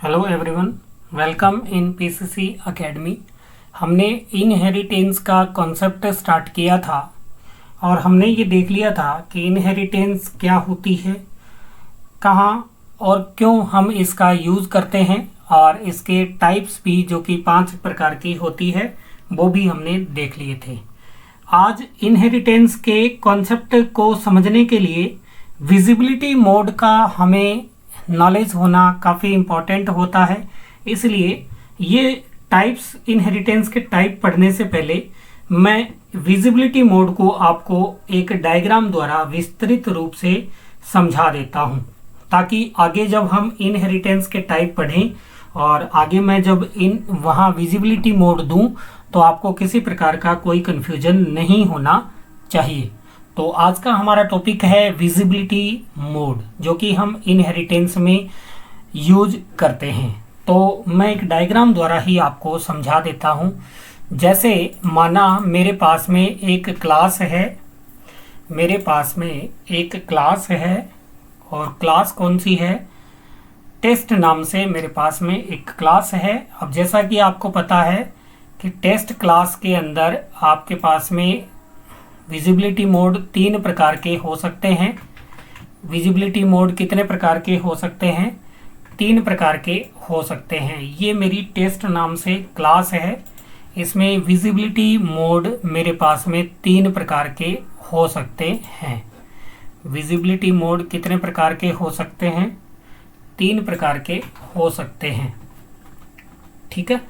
Hello everyone, welcome in PCC academy. हमने inheritance का concept start किया था और हमने ये देख लिया था कि इनहेरिटेंस क्या होती है, कहाँ और क्यों हम इसका यूज़ करते हैं, और इसके टाइप्स भी जो कि 5 प्रकार की होती है वो भी हमने देख लिए थे। आज इनहेरिटेंस के कॉन्सेप्ट को समझने के लिए विजिबिलिटी मोड का हमें नॉलेज होना काफ़ी इम्पॉर्टेंट होता है। इसलिए ये टाइप्स, इनहेरिटेंस के टाइप पढ़ने से पहले मैं विजिबिलिटी मोड को आपको एक डायग्राम द्वारा विस्तृत रूप से समझा देता हूँ, ताकि आगे जब हम इनहेरिटेंस के टाइप पढ़ें और आगे मैं जब वहाँ विजिबिलिटी मोड दूँ तो आपको किसी प्रकार का कोई कन्फ्यूजन नहीं होना चाहिए। तो आज का हमारा टॉपिक है विजिबिलिटी मोड, जो कि हम इनहेरिटेंस में यूज करते हैं। तो मैं एक डायग्राम द्वारा ही आपको समझा देता हूँ। जैसे माना मेरे पास में एक क्लास है, और क्लास कौन सी है, टेस्ट नाम से मेरे पास में एक क्लास है। अब जैसा कि आपको पता है कि टेस्ट क्लास के अंदर आपके पास में विजिबिलिटी मोड 3 प्रकार के हो सकते हैं। विजिबिलिटी मोड कितने प्रकार के हो सकते हैं? 3 प्रकार के हो सकते हैं। ये मेरी टेस्ट नाम से क्लास है, इसमें विजिबिलिटी मोड मेरे पास में 3 प्रकार के हो सकते हैं। विजिबिलिटी मोड कितने प्रकार के हो सकते हैं? 3 प्रकार के हो सकते हैं। ठीक है,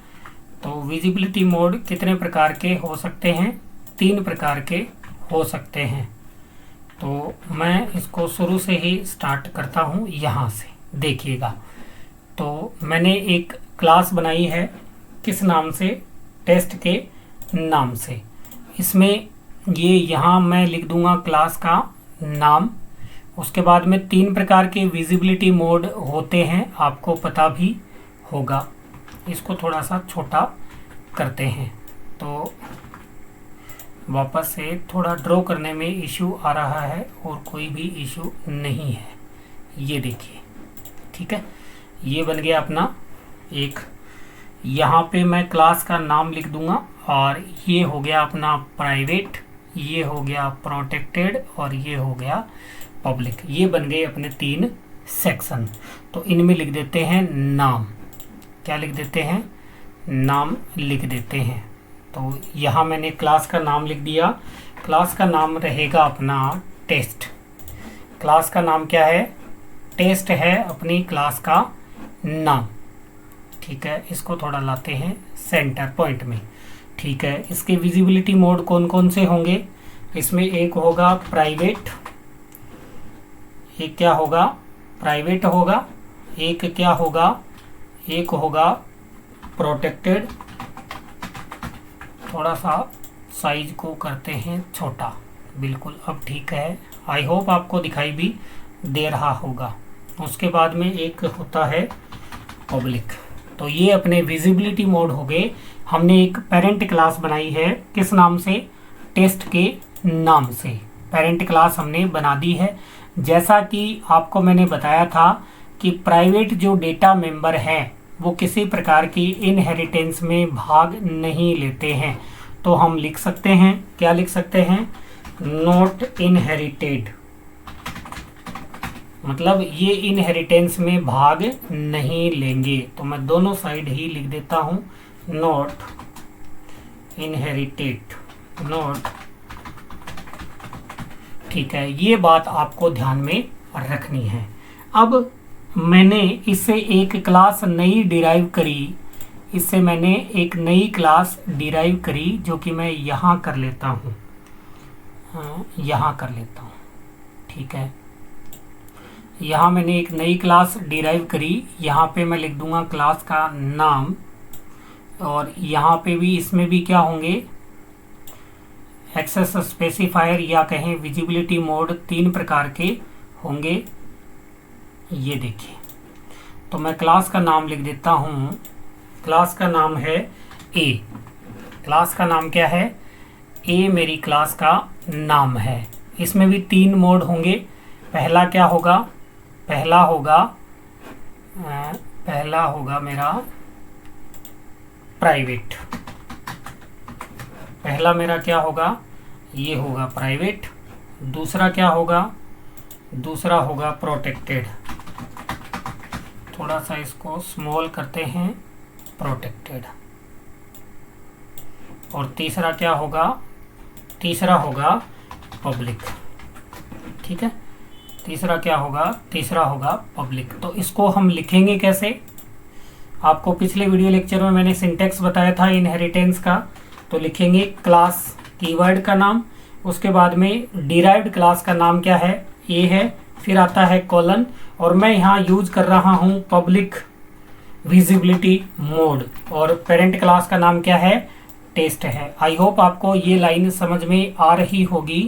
तो विजिबिलिटी मोड कितने प्रकार के हो सकते हैं? 3 प्रकार के हो सकते हैं। तो मैं इसको शुरू से ही स्टार्ट करता हूँ, यहाँ से देखिएगा। तो मैंने एक क्लास बनाई है, किस नाम से? टेस्ट के नाम से। इसमें ये यहाँ मैं लिख दूंगा क्लास का नाम। उसके बाद में 3 प्रकार के विजिबिलिटी मोड होते हैं, आपको पता भी होगा। इसको थोड़ा सा छोटा करते हैं, तो वापस से थोड़ा ड्रॉ करने में इशू आ रहा है, और कोई भी इशू नहीं है। ये देखिए, ठीक है, ये बन गया अपना एक। यहाँ पे मैं क्लास का नाम लिख दूंगा, और ये हो गया अपना प्राइवेट, ये हो गया प्रोटेक्टेड, और ये हो गया पब्लिक। ये बन गए अपने 3 सेक्शन। तो इनमें लिख देते हैं नाम। क्या लिख देते हैं? नाम लिख देते हैं। तो यहाँ मैंने क्लास का नाम लिख दिया। क्लास का नाम रहेगा अपना टेस्ट। क्लास का नाम क्या है? टेस्ट है अपनी क्लास का नाम। ठीक है, इसको थोड़ा लाते हैं सेंटर पॉइंट में। ठीक है, इसके विजिबिलिटी मोड कौन कौन से होंगे? इसमें एक होगा प्राइवेट, एक क्या होगा? प्राइवेट होगा। एक क्या होगा? एक होगा प्रोटेक्टेड। थोड़ा सा साइज को करते हैं छोटा, बिल्कुल अब ठीक है। आई होप आपको दिखाई भी दे रहा होगा। उसके बाद में एक होता है पब्लिक। तो ये अपने विजिबिलिटी मोड हो गए। हमने एक पेरेंट क्लास बनाई है, किस नाम से? टेस्ट के नाम से पेरेंट क्लास हमने बना दी है। जैसा कि आपको मैंने बताया था कि प्राइवेट जो डेटा मेंबर हैं वो किसी प्रकार की इनहेरिटेंस में भाग नहीं लेते हैं। तो हम लिख सकते हैं, क्या लिख सकते हैं? नॉट इनहेरिटेड, मतलब ये इनहेरिटेंस में भाग नहीं लेंगे। तो मैं दोनों साइड ही लिख देता हूँ, नॉट इनहेरिटेड, नॉट। ठीक है, ये बात आपको ध्यान में रखनी है। अब मैंने इससे एक क्लास नई डिराइव करी, इससे मैंने एक नई क्लास डिराइव करी, जो कि मैं यहाँ कर लेता हूँ, यहाँ कर लेता हूँ। ठीक है, यहाँ मैंने एक नई क्लास डिराइव करी। यहाँ पे मैं लिख दूंगा क्लास का नाम, और यहाँ पे भी, इसमें भी क्या होंगे? एक्सेस स्पेसिफायर या कहें विजिबिलिटी मोड 3 प्रकार के होंगे। ये देखिए, तो मैं क्लास का नाम लिख देता हूँ। क्लास का नाम है ए। क्लास का नाम क्या है? ए मेरी क्लास का नाम है। इसमें भी 3 मोड होंगे। पहला क्या होगा? पहला होगा पहला होगा मेरा प्राइवेट, पहला मेरा क्या होगा, ये होगा प्राइवेट। दूसरा क्या होगा, दूसरा होगा प्रोटेक्टेड, थोड़ा सा इसको स्मॉल करते हैं, प्रोटेक्टेड। और तीसरा क्या होगा, तीसरा होगा पब्लिक। ठीक है, तीसरा क्या होगा, तीसरा होगा पब्लिक। तो इसको हम लिखेंगे कैसे, आपको पिछले वीडियो लेक्चर में मैंने सिंटेक्स बताया था इनहेरिटेंस का। तो लिखेंगे क्लास कीवर्ड का नाम, उसके बाद में डिराइव्ड क्लास का नाम क्या है, ए है, फिर आता है कॉलन, और मैं यहाँ यूज कर रहा हूँ पब्लिक विजिबिलिटी मोड, और पेरेंट क्लास का नाम क्या है, टेस्ट है। आई होप आपको ये लाइन समझ में आ रही होगी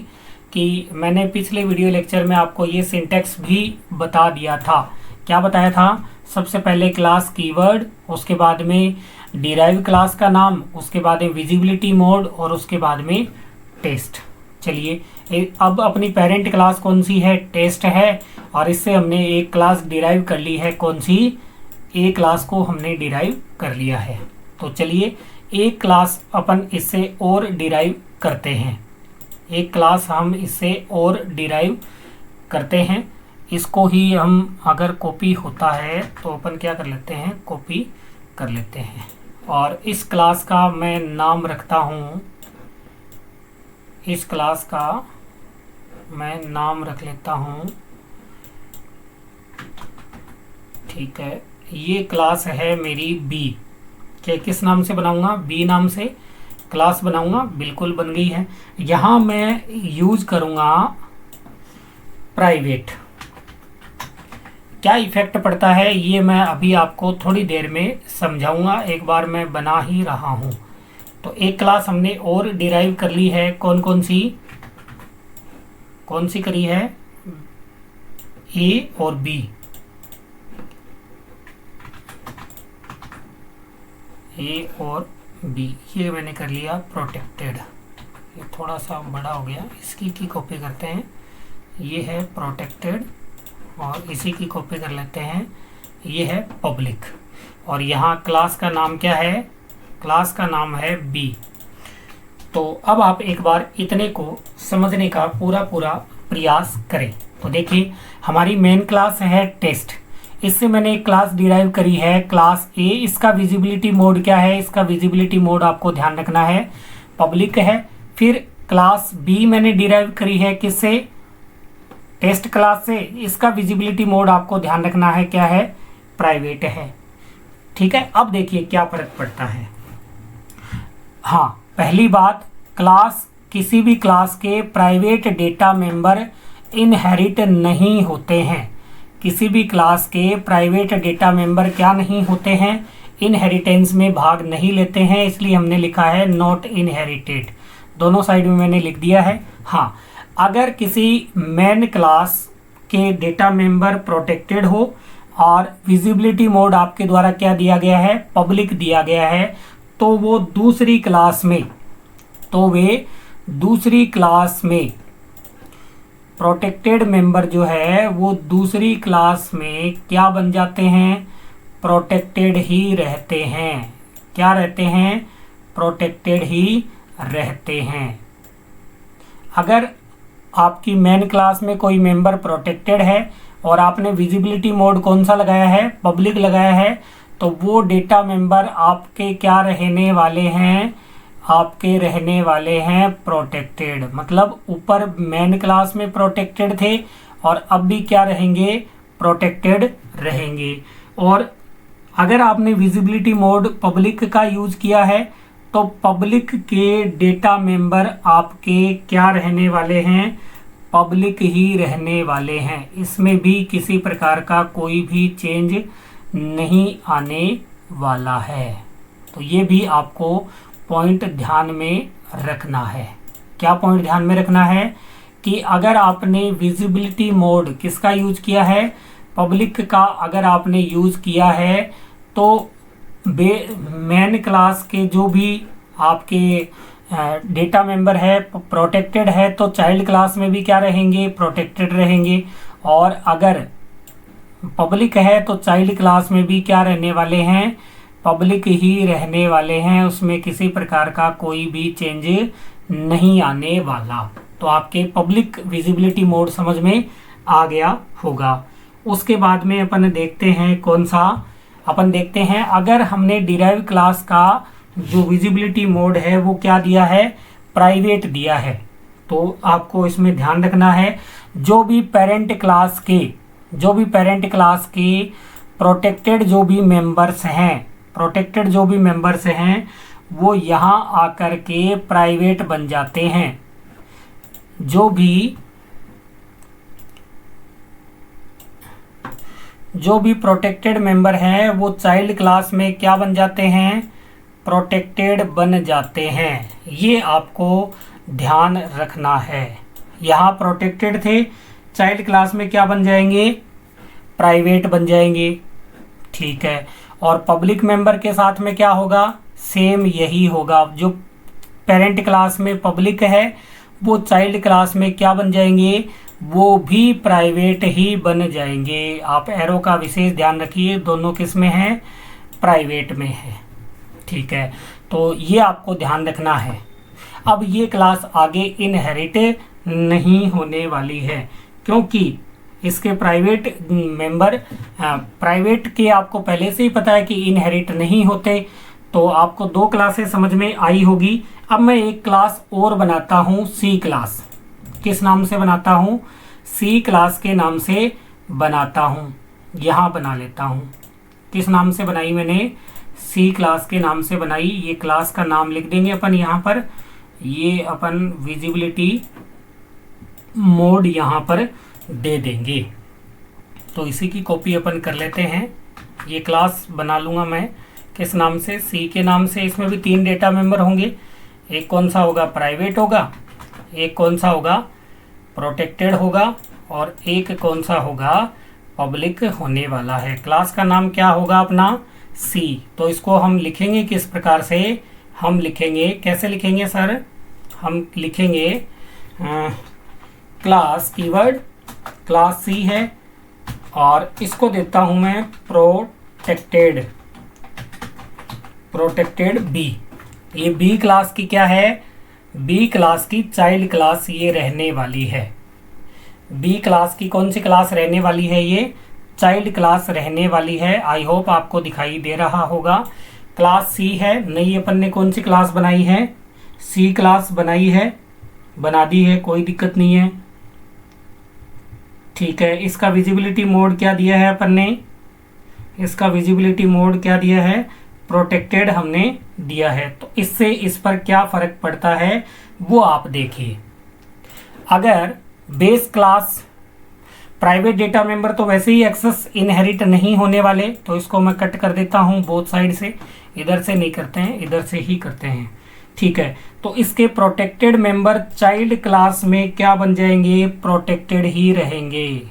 कि मैंने पिछले वीडियो लेक्चर में आपको ये सिंटेक्स भी बता दिया था। क्या बताया था, सबसे पहले क्लास कीवर्ड, उसके बाद में डिराइव क्लास का नाम, उसके बाद में विजिबिलिटी मोड, और उसके बाद में टेस्ट। चलिए अब अपनी पेरेंट क्लास कौन सी है, टेस्ट है, और इससे हमने एक क्लास डिराइव कर ली है, कौन सी, ए क्लास को हमने डिराइव कर लिया है। तो चलिए एक क्लास अपन इससे और डिराइव करते हैं, एक क्लास हम इससे और डिराइव करते हैं। इसको ही हम अगर कॉपी होता है तो अपन क्या कर लेते हैं, कॉपी कर लेते हैं, और इस क्लास का मैं नाम रखता हूँ, इस क्लास का मैं नाम रख लेता हूँ, ठीक है। ये क्लास है मेरी बी, क्या किस नाम से बनाऊंगा, बी नाम से क्लास बनाऊंगा, बिल्कुल बन गई है। यहाँ मैं यूज करूँगा प्राइवेट। क्या इफेक्ट पड़ता है ये मैं अभी आपको थोड़ी देर में समझाऊंगा, एक बार मैं बना ही रहा हूँ। तो एक क्लास हमने और डिराइव कर ली है, कौन कौन सी करी है, ए और बी, ए और बी, ये मैंने कर लिया प्रोटेक्टेड। ये थोड़ा सा बड़ा हो गया, इसकी की कॉपी करते हैं, ये है प्रोटेक्टेड, और इसी की कॉपी कर लेते हैं, ये है पब्लिक। और यहाँ क्लास का नाम क्या है, क्लास का नाम है बी। तो अब आप एक बार इतने को समझने का पूरा प्रयास करें। तो देखिए हमारी मेन क्लास है टेस्ट, इससे मैंने एक क्लास डिराइव करी है क्लास ए। इसका विजिबिलिटी मोड क्या है, इसका विजिबिलिटी मोड आपको ध्यान रखना है पब्लिक है। फिर क्लास बी मैंने डिराइव करी है किससे, टेस्ट क्लास से, इसका विजिबिलिटी मोड आपको ध्यान रखना है क्या है, प्राइवेट है। ठीक है, अब देखिए क्या फर्क पड़ता है। हाँ, पहली बात, क्लास किसी भी क्लास के प्राइवेट डेटा मेंबर इनहेरिट नहीं होते हैं, किसी भी क्लास के प्राइवेट डेटा मेंबर क्या नहीं होते हैं, इनहेरिटेंस में भाग नहीं लेते हैं, इसलिए हमने लिखा है नॉट इनहेरिटेड, दोनों साइड में मैंने लिख दिया है। हाँ, अगर किसी मेन क्लास के डेटा मेंबर प्रोटेक्टेड हो और विजिबिलिटी मोड आपके द्वारा क्या दिया गया है, पब्लिक दिया गया है, तो वो दूसरी क्लास में, तो वे दूसरी क्लास में प्रोटेक्टेड मेंबर जो है वो दूसरी क्लास में क्या बन जाते हैं, प्रोटेक्टेड ही रहते हैं। क्या रहते हैं, प्रोटेक्टेड ही रहते हैं। अगर आपकी मेन क्लास में कोई मेंबर प्रोटेक्टेड है और आपने विजिबिलिटी मोड कौन सा लगाया है, पब्लिक लगाया है, तो वो डेटा मेंबर आपके क्या रहने वाले हैं, आपके रहने वाले हैं प्रोटेक्टेड। मतलब ऊपर मेन क्लास में प्रोटेक्टेड थे और अब भी क्या रहेंगे, प्रोटेक्टेड रहेंगे। और अगर आपने विजिबिलिटी मोड पब्लिक का यूज किया है तो पब्लिक के डेटा मेंबर आपके क्या रहने वाले हैं, पब्लिक ही रहने वाले हैं। इसमें भी किसी प्रकार का कोई भी चेंज नहीं आने वाला है। तो ये भी आपको पॉइंट ध्यान में रखना है। क्या पॉइंट ध्यान में रखना है कि अगर आपने विजिबिलिटी मोड किसका यूज किया है, पब्लिक का अगर आपने यूज किया है तो मेन क्लास के जो भी आपके डेटा मेंबर है प्रोटेक्टेड है तो चाइल्ड क्लास में भी क्या रहेंगे, प्रोटेक्टेड रहेंगे। और अगर पब्लिक है तो चाइल्ड क्लास में भी क्या रहने वाले हैं, पब्लिक ही रहने वाले हैं, उसमें किसी प्रकार का कोई भी चेंज नहीं आने वाला। तो आपके पब्लिक विजिबिलिटी मोड समझ में आ गया होगा। उसके बाद में अपन देखते हैं कौन सा, अपन देखते हैं अगर हमने डिराइव क्लास का जो विजिबिलिटी मोड है वो क्या दिया है, प्राइवेट दिया है। तो आपको इसमें ध्यान रखना है जो भी पेरेंट क्लास के प्रोटेक्टेड जो भी मेंबर्स हैं वो यहाँ आकर के प्राइवेट बन जाते हैं। जो भी प्रोटेक्टेड मेंबर हैं वो चाइल्ड क्लास में क्या बन जाते हैं, प्रोटेक्टेड बन जाते हैं। ये आपको ध्यान रखना है। यहाँ प्रोटेक्टेड थे, चाइल्ड क्लास में क्या बन जाएंगे, प्राइवेट बन जाएंगे। ठीक है। और पब्लिक मेंबर के साथ में क्या होगा, सेम यही होगा। जो पेरेंट क्लास में पब्लिक है वो चाइल्ड क्लास में क्या बन जाएंगे, वो भी प्राइवेट ही बन जाएंगे। आप एरो का विशेष ध्यान रखिए, दोनों किस में है, प्राइवेट में है। ठीक है, तो ये आपको ध्यान रखना है। अब ये क्लास आगे इनहेरिट नहीं होने वाली है क्योंकि इसके प्राइवेट मेंबर प्राइवेट के आपको पहले से ही पता है कि इनहेरिट नहीं होते। तो आपको दो क्लासेस समझ में आई होगी। अब मैं एक क्लास और बनाता हूँ, सी क्लास। किस नाम से बनाता हूँ, सी क्लास के नाम से बनाता हूँ। यहाँ बना लेता हूँ। किस नाम से बनाई मैंने, सी क्लास के नाम से बनाई। ये क्लास का नाम लिख देंगे अपन यहाँ पर। ये अपन विजिबिलिटी मोड यहाँ पर दे देंगे। तो इसी की कॉपी अपन कर लेते हैं। ये क्लास बना लूँगा मैं किस नाम से, सी के नाम से। इसमें भी 3 डेटा मेंबर होंगे। एक कौन सा होगा, प्राइवेट होगा, एक कौन सा होगा, प्रोटेक्टेड होगा, और एक कौन सा होगा, पब्लिक होने वाला है। क्लास का नाम क्या होगा अपना, सी। तो इसको हम लिखेंगे किस प्रकार से, हम लिखेंगे, कैसे लिखेंगे सर, हम लिखेंगे क्लास, कीवर्ड क्लास सी है और इसको देता हूं मैं प्रोटेक्टेड बी। ये बी क्लास की क्या है, बी क्लास की चाइल्ड क्लास ये रहने वाली है। बी क्लास की कौन सी क्लास रहने वाली है, ये चाइल्ड क्लास रहने वाली है। आई होप आपको दिखाई दे रहा होगा। क्लास सी है, नई अपन ने कौन सी क्लास बनाई है, सी क्लास बनाई है, बना दी है, कोई दिक्कत नहीं है। ठीक है, इसका विजिबिलिटी मोड क्या दिया है अपन ने, इसका विजिबिलिटी मोड क्या दिया है, प्रोटेक्टेड हमने दिया है। तो इससे इस पर क्या फर्क पड़ता है वो आप देखिए। अगर base class private data member तो वैसे ही एक्सेस इनहेरिट नहीं होने वाले, तो इसको मैं कट कर देता हूं बोथ साइड से। इधर से नहीं करते हैं, इधर से ही करते हैं। ठीक है, तो इसके प्रोटेक्टेड मेंबर चाइल्ड क्लास में क्या बन जाएंगे, प्रोटेक्टेड ही रहेंगे।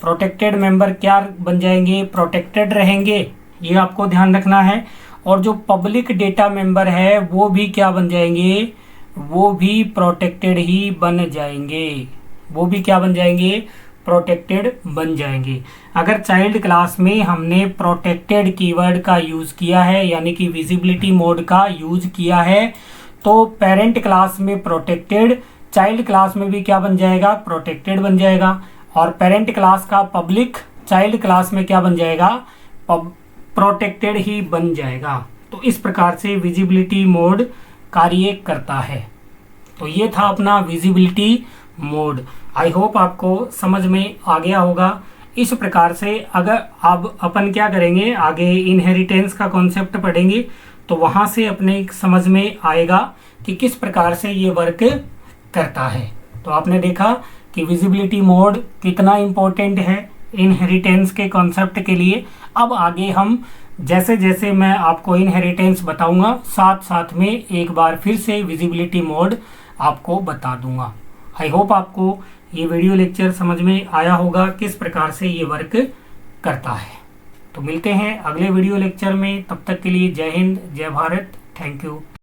प्रोटेक्टेड मेंबर क्या बन जाएंगे, प्रोटेक्टेड रहेंगे, ये आपको ध्यान रखना है। और जो पब्लिक डेटा मेंबर है वो भी क्या बन जाएंगे, वो भी प्रोटेक्टेड ही बन जाएंगे, वो भी क्या बन जाएंगे, प्रोटेक्टेड बन जाएंगे। अगर चाइल्ड क्लास में हमने प्रोटेक्टेड कीवर्ड का यूज़ किया है, यानी कि विजिबिलिटी मोड का यूज़ किया है, तो पेरेंट क्लास में प्रोटेक्टेड, चाइल्ड क्लास में भी क्या बन जाएगा, प्रोटेक्टेड बन जाएगा। और पेरेंट क्लास का पब्लिक चाइल्ड क्लास में क्या बन जाएगा, प्रोटेक्टेड ही बन जाएगा। तो इस प्रकार से विजिबिलिटी मोड कार्य करता है। तो ये था अपना विजिबिलिटी मोड। आई होप आपको समझ में आ गया होगा। इस प्रकार से अगर अब अपन क्या करेंगे, आगे इनहेरिटेंस का कॉन्सेप्ट पढ़ेंगे तो वहाँ से अपने समझ में आएगा कि किस प्रकार से ये वर्क करता है। तो आपने देखा कि विजिबिलिटी मोड कितना इम्पोर्टेंट है इनहेरिटेंस के कॉन्सेप्ट के लिए। अब आगे हम जैसे जैसे मैं आपको इनहेरिटेंस बताऊंगा, साथ साथ में एक बार फिर से विजिबिलिटी मोड आपको बता दूंगा। आई होप आपको ये वीडियो लेक्चर समझ में आया होगा किस प्रकार से ये वर्क करता है। तो मिलते हैं अगले वीडियो लेक्चर में, तब तक के लिए जय हिंद, जय भारत, थैंक यू।